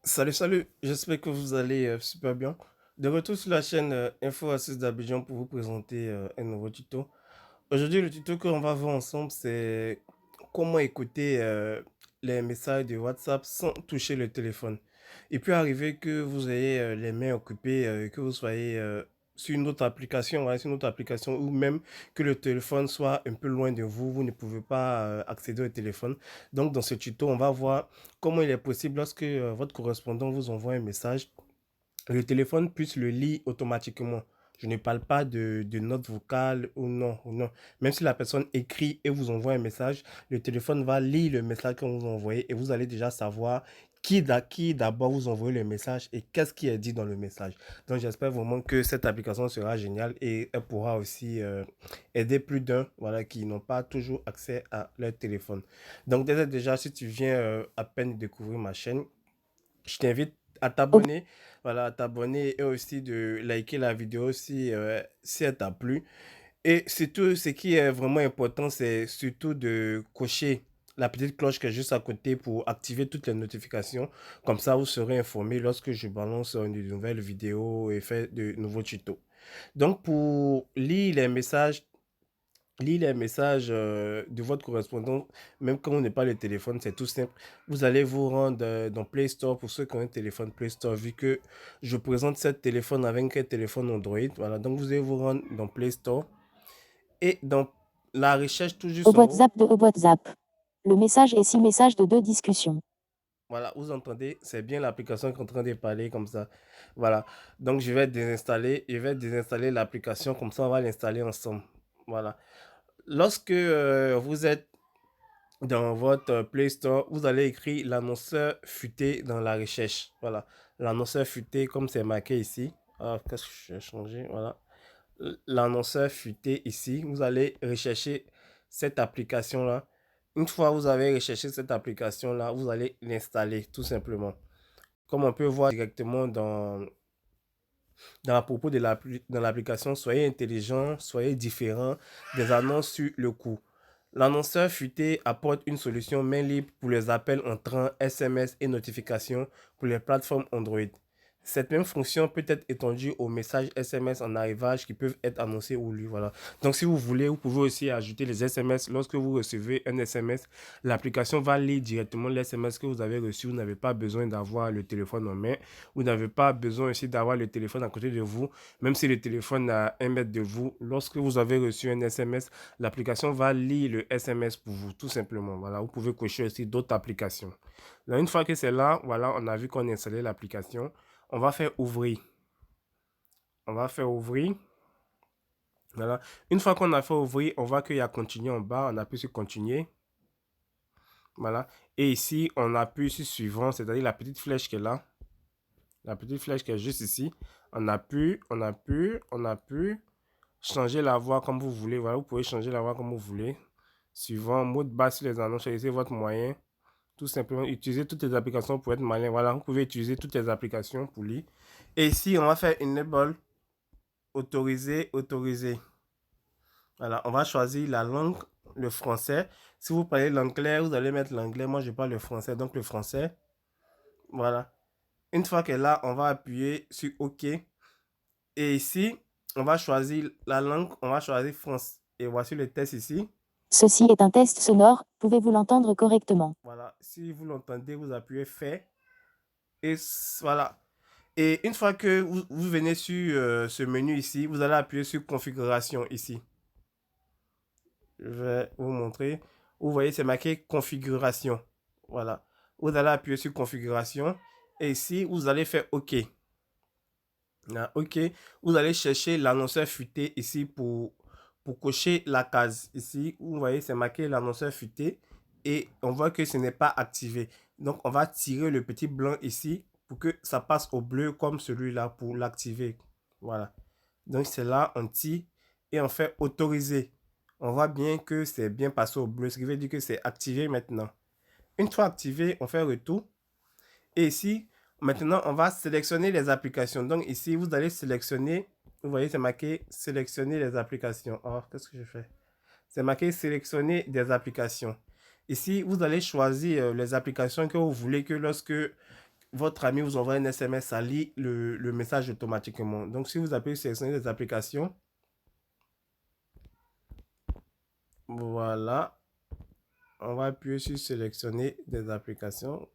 Salut, salut, j'espère que vous allez super bien. De retour sur la chaîne Info Assist d'Abidjan pour vous présenter un nouveau tuto. Aujourd'hui, le tuto qu'on va voir ensemble, c'est comment écouter les messages de WhatsApp sans toucher le téléphone. Il peut arriver que vous ayez les mains occupées, que vous soyez sur une autre application, ouais, sur une autre application, ou même que le téléphone soit un peu loin de vous, vous ne pouvez pas accéder au téléphone. Donc, dans ce tuto, on va voir comment il est possible lorsque votre correspondant vous envoie un message, le téléphone puisse le lire automatiquement. Je ne parle pas de notes vocales ou non, ou non. Même si la personne écrit et vous envoie un message, le téléphone va lire le message que vous envoyez et vous allez déjà savoir qui d'abord vous envoie le message et qu'est-ce qui est dit dans le message. Donc j'espère vraiment que cette application sera géniale et elle pourra aussi aider plus d'un voilà, qui n'ont pas toujours accès à leur téléphone. Donc déjà, si tu viens à peine de découvrir ma chaîne, je t'invite à t'abonner, voilà, à t'abonner et aussi de liker la vidéo si elle t'a plu. Et surtout, ce qui est vraiment important, c'est surtout de cocher la petite cloche qui est juste à côté pour activer toutes les notifications. Comme ça, vous serez informé lorsque je balance une nouvelle vidéo et faire de nouveaux tutos. Donc, pour lire les messages, de votre correspondant, même quand on n'est pas le téléphone, c'est tout simple. Vous allez vous rendre dans Play Store pour ceux qui ont un téléphone Play Store, vu que je présente ce téléphone avec un téléphone Android. Voilà, donc vous allez vous rendre dans Play Store et dans la recherche tout Au juste en haut. WhatsApp de au WhatsApp. Le message est 6 messages de 2 discussions. Voilà, vous entendez, c'est bien l'application qui est en train de parler comme ça. Voilà, donc je vais désinstaller l'application, comme ça on va l'installer ensemble. Voilà. Lorsque vous êtes dans votre Play Store, vous allez écrire l'annonceur futé dans la recherche. Voilà. L'annonceur futé, comme c'est marqué ici. Ah, qu'est-ce que je vais changer? Voilà. L'annonceur futé ici. Vous allez rechercher cette application-là. Une fois que vous avez recherché cette application-là, vous allez l'installer tout simplement. Comme on peut voir directement dans à propos de dans l'application, soyez intelligent, soyez différent des annonces sur le coup. L'annonceur futé apporte une solution main libre pour les appels entrants, SMS et notifications pour les plateformes Android. Cette même fonction peut être étendue aux messages SMS en arrivage qui peuvent être annoncés ou lus. Voilà. Donc, si vous voulez, vous pouvez aussi ajouter les SMS. Lorsque vous recevez un SMS, l'application va lire directement l'SMS que vous avez reçu. Vous n'avez pas besoin d'avoir le téléphone en main. Vous n'avez pas besoin aussi d'avoir le téléphone à côté de vous. Même si le téléphone est à 1 mètre de vous, lorsque vous avez reçu un SMS, l'application va lire le SMS pour vous, tout simplement. Voilà, vous pouvez cocher aussi d'autres applications. Là, une fois que c'est là, voilà, on a vu qu'on a installé l'application. On va faire ouvrir. On va faire ouvrir. Voilà. Une fois qu'on a fait ouvrir, on voit qu'il y a continuer en bas. On appuie sur continuer. Voilà. Et ici, on appuie sur suivant, c'est-à-dire la petite flèche qui est là. La petite flèche qui est juste ici. On appuie, on appuie, on appuie. Changer la voix comme vous voulez. Voilà, vous pouvez changer la voix comme vous voulez. Suivant, mot de base sur les annonces, choisissez votre moyen. Tout simplement, utilisez toutes les applications pour être malin. Voilà, vous pouvez utiliser toutes les applications pour lire. Et ici, on va faire enable, autoriser, autoriser. Voilà, on va choisir la langue, le français. Si vous parlez l'anglais, vous allez mettre l'anglais. Moi, je parle le français, donc le français. Voilà. Une fois que là, on va appuyer sur OK. Et ici, on va choisir la langue, on va choisir France. Et voici le test ici. Ceci est un test sonore, pouvez-vous l'entendre correctement? Voilà, si vous l'entendez, vous appuyez fait. Et voilà. Et une fois que vous venez sur ce menu ici, vous allez appuyer sur configuration ici. Je vais vous montrer. Vous voyez, c'est marqué configuration. Voilà. Vous allez appuyer sur configuration. Et ici, vous allez faire OK. Là, OK. Vous allez chercher l'annonceur futé ici pour cocher la case. Ici, vous voyez, c'est marqué l'annonceur futé. Et on voit que ce n'est pas activé. Donc, on va tirer le petit blanc ici pour que ça passe au bleu comme celui-là pour l'activer. Voilà. Donc, c'est là, on tire et on fait autoriser. On voit bien que c'est bien passé au bleu, ce qui veut dire que c'est activé maintenant. Une fois activé, on fait retour. Et ici, maintenant, on va sélectionner les applications. Donc ici, vous allez sélectionner, vous voyez, c'est marqué sélectionner les applications. Oh, qu'est-ce que je fais? C'est marqué sélectionner des applications. Ici, vous allez choisir les applications que vous voulez que lorsque votre ami vous envoie un SMS, ça lit le message automatiquement. Donc, si vous appuyez sélectionner des applications, voilà, on va appuyer sur sélectionner des applications.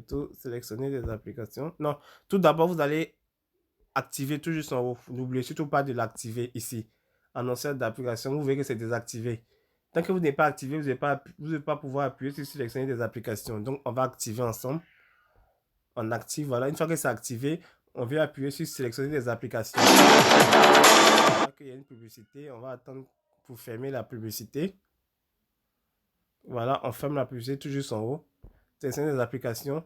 Tout sélectionner des applications. Non, tout d'abord, vous allez activer tout juste en haut. N'oubliez surtout pas de l'activer ici. Annonceur d'application, vous verrez que c'est désactivé. Tant que vous n'êtes pas activé, vous n'allez pas pouvoir appuyer sur sélectionner des applications. Donc, on va activer ensemble. On active, voilà. Une fois que c'est activé, on vient appuyer sur sélectionner des applications. Il y a une publicité, on va attendre pour fermer la publicité. Voilà, on ferme la publicité tout juste en haut. Sélectionner des applications.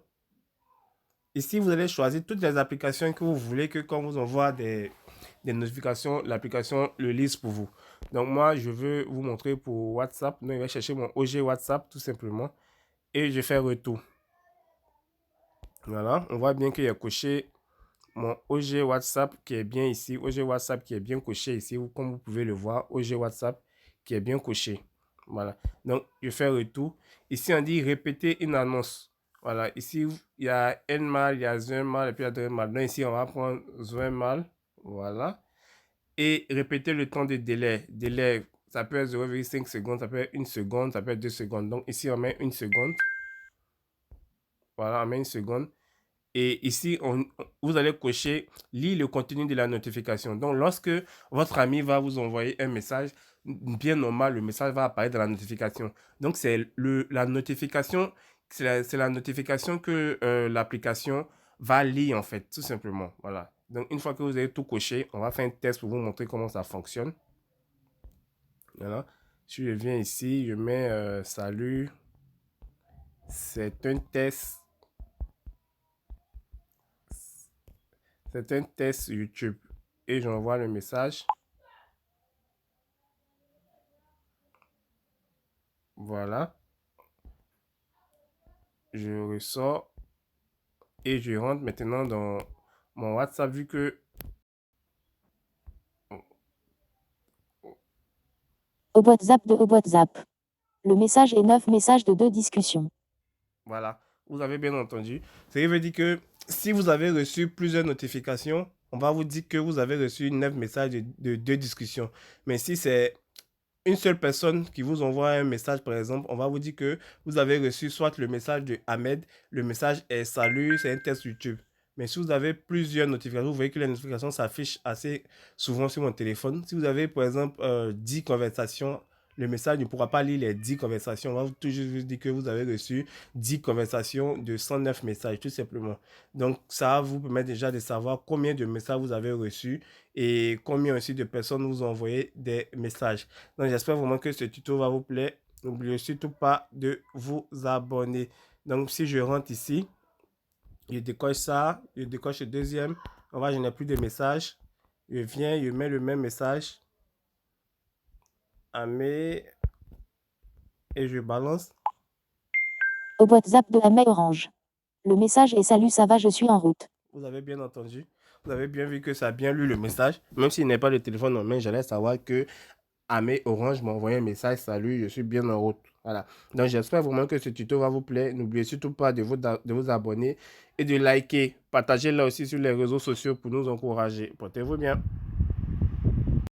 Ici, vous allez choisir toutes les applications que vous voulez que quand vous envoie des notifications, l'application le lise pour vous. Donc moi, je veux vous montrer pour WhatsApp. Donc, je vais chercher mon OG WhatsApp tout simplement. Et je fais retour. Voilà, on voit bien qu'il y a coché mon OG WhatsApp qui est bien ici. OG WhatsApp qui est bien coché ici. Comme vous pouvez le voir, OG WhatsApp qui est bien coché. Voilà, donc je fais retour. Ici, on dit répéter une annonce. Voilà, ici, il y a un mal, il y a un mal et puis il y a deux mal. Donc ici, on va prendre un mal. Voilà. Et répéter le temps de délai. Délai, ça peut être 0,5 secondes, ça peut être 1 seconde, ça peut être 2 secondes. Donc ici, on met 1 seconde. Voilà, on met 1 seconde. Et ici, vous allez cocher « Lis le contenu de la notification ». Donc, lorsque votre ami va vous envoyer un message, bien normal, le message va apparaître dans la notification. Donc, c'est la notification, c'est la notification que l'application va lire, en fait, tout simplement. Voilà. Donc, une fois que vous avez tout coché, on va faire un test pour vous montrer comment ça fonctionne. Voilà. Si je viens ici, je mets « Salut ». C'est un test. C'est un test YouTube et j'envoie le message. Voilà. Je ressors et je rentre maintenant dans mon WhatsApp vu que... Au WhatsApp de WhatsApp. Le message est 9 messages de 2 discussions. Voilà, vous avez bien entendu. Ce qui veut dire que si vous avez reçu plusieurs notifications, on va vous dire que vous avez reçu 9 messages de 2 discussions. Mais si c'est une seule personne qui vous envoie un message, par exemple, on va vous dire que vous avez reçu soit le message de Ahmed, le message est salut, c'est un test YouTube. Mais si vous avez plusieurs notifications, vous voyez que les notifications s'affichent assez souvent sur mon téléphone. Si vous avez, par exemple, 10 conversations, le message ne pourra pas lire les 10 conversations. On va toujours vous dire que vous avez reçu 10 conversations de 109 messages, tout simplement. Donc, ça vous permet déjà de savoir combien de messages vous avez reçus et combien aussi de personnes vous ont envoyé des messages. Donc, j'espère vraiment que ce tuto va vous plaire. N'oubliez surtout pas de vous abonner. Donc, si je rentre ici, je décoche ça, je décoche le deuxième. On va, je n'ai plus de messages. Je viens, je mets le même message. Amé. Et je balance. Au WhatsApp de Amé Orange. Le message est salut, ça va, je suis en route. Vous avez bien entendu. Vous avez bien vu que ça a bien lu le message. Même s'il n'est pas le téléphone en main, j'allais savoir que Amé Orange m'a envoyé un message. Salut, je suis bien en route. Voilà. Donc, j'espère vraiment que ce tuto va vous plaire. N'oubliez surtout pas de vous abonner et de liker. Partagez là aussi sur les réseaux sociaux pour nous encourager. Portez-vous bien.